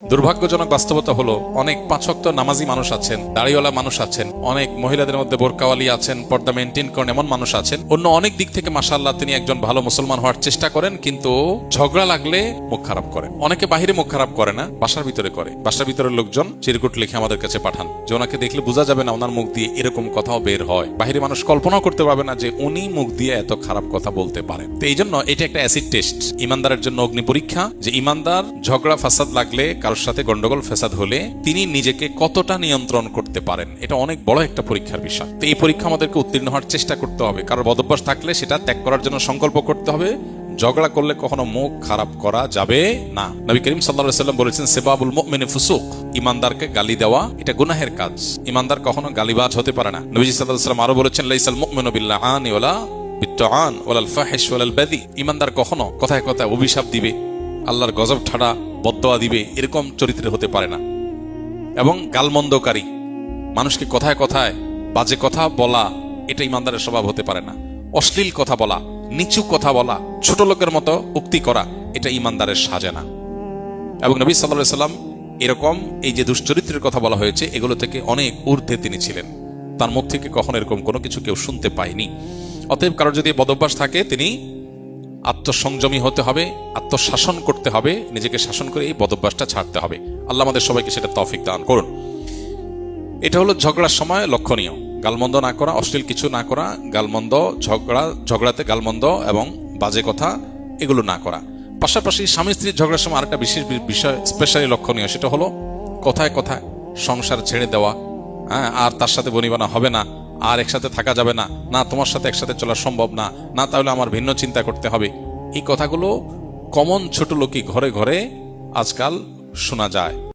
দুর্ভাগ্যজনক বাস্তবতা হলো অনেক পাঁচ ওয়াক্ত নামাজি মানুষ আছেন, দাড়িওয়ালা মানুষ আছেন, অনেক মহিলাদের মধ্যে বোরকাওয়ালি আছেন, পর্দা মেনটেন করেন এমন মানুষ আছেন। অন্য অনেক দিক থেকে মাশাআল্লাহ তিনি একজন ভালো মুসলমান হওয়ার চেষ্টা করেন, কিন্তু ঝগড়া লাগলে মুখ খারাপ করেন। অনেকে বাহিরে মুখ খারাপ করে না, বাসার ভিতরে করে। বাসার ভিতরের লোকজন চিরকুট লিখে আমাদের কাছে পাঠান যে ওনাকে দেখলে বোঝা যাবে না ওনার মুখ দিয়ে এরকম কথাও বের হয়। বাহিরে মানুষ কল্পনাও করতে পারবে না যে উনি মুখ দিয়ে এত খারাপ কথা বলতে পারেন। তো এই জন্য এটা একটা অ্যাসিড টেস্ট, ইমানদারের জন্য অগ্নি পরীক্ষা, যে ইমানদার ঝগড়া ফাসাদ লাগলে, কারোর সাথে গন্ডগোল ফেসাদ হলে তিনি নিজেকে কতটা নিয়ন্ত্রণ করতে পারেন। এটা অনেক বড় একটা পরীক্ষার বিষয়। তো এই পরীক্ষা আমাদেরকে উত্তীর্ণ হওয়ার চেষ্টা করতে হবে। কারোর বদভ্যাস থাকলে সেটা ত্যাগ করার জন্য সংকল্প করতে হবে। ঝগড়া করলে কখনো মুখ খারাপ করা যাবে না। নবী করিম সাল্লাল্লাহু আলাইহি ওয়াসাল্লাম বলেছেন, সিবাবুল মুমিনি ফুসুক, ইমানদারকে গালি দেওয়া এটা গুনাহের কাজ। ইমানদার কখনো গালিবাজ হতে পারে না। নবীজি সাল্লাল্লাহু আলাইহি ওয়াসাল্লাম আরো বলেছেন, লাইসাল মুমিনু বিল্লাআনি ওয়ালা বিত্তাআন ওয়ালাল ফাহিশ ওয়ালাল বাদি, ইমানদার কখনো কথায় কথায় অভিশাপ দিবে, আল্লাহর গজব ঠাড়া বদদোয়া দিবে, এরকম চরিত্রের হতে পারে না। এবং গালমন্দকারী, মানুষকে কথায় কথায় বাজে কথা বলা, এটা ইমানদারের স্বভাব হতে পারে না। অশ্লীল কথা বলা, নিচু কথা বলা, ছোট লোকের মতো উক্তি করা, এটা ইমানদারের সাজে না। এবং নবী সাল্লাল্লাহু আলাইহি ওয়াসাল্লাম এরকম এই যে দুশ্চরিত্রের কথা বলা হয়েছে এগুলো থেকে অনেক ঊর্ধ্বে তিনি ছিলেন। তার মুখ থেকে কখনো এরকম কোনো কিছু কেউ শুনতে পায়নি। অতএব কারোর যদি বদভ্যাস থাকে তিনি আত্মসংযমী হতে হবে, আত্মশাসন করতে হবে, নিজেকে শাসন করে এই বদভ্যাসটা ছাড়তে হবে। আল্লাহ আমাদের সবাইকে সেটা তৌফিক দান করুন। এটা হলো ঝগড়ার সময় লক্ষণীয়, গালমন্দ না করা, অশ্লীল কিছু না করা, গালমন্দ, ঝগড়াতে গালমন্দ এবং বাজে কথা এগুলো না করা। পাশাপাশি স্বামী স্ত্রীর ঝগড়ার সময় আরেকটা বিশেষ বিষয় স্পেশালি লক্ষণীয়, সেটা হলো কথায় কথায় সংসার ছেড়ে দেওয়া, আর তার সাথে বনিবানা হবে না, আর একসাথে থাকা যাবে না, না তোমার সাথে একসাথে চলা সম্ভব না, না তাহলে আমার ভিন্ন চিন্তা করতে হবে। এই কথাগুলো কমন ছোট লোকই ঘরে ঘরে আজকাল শোনা যায়।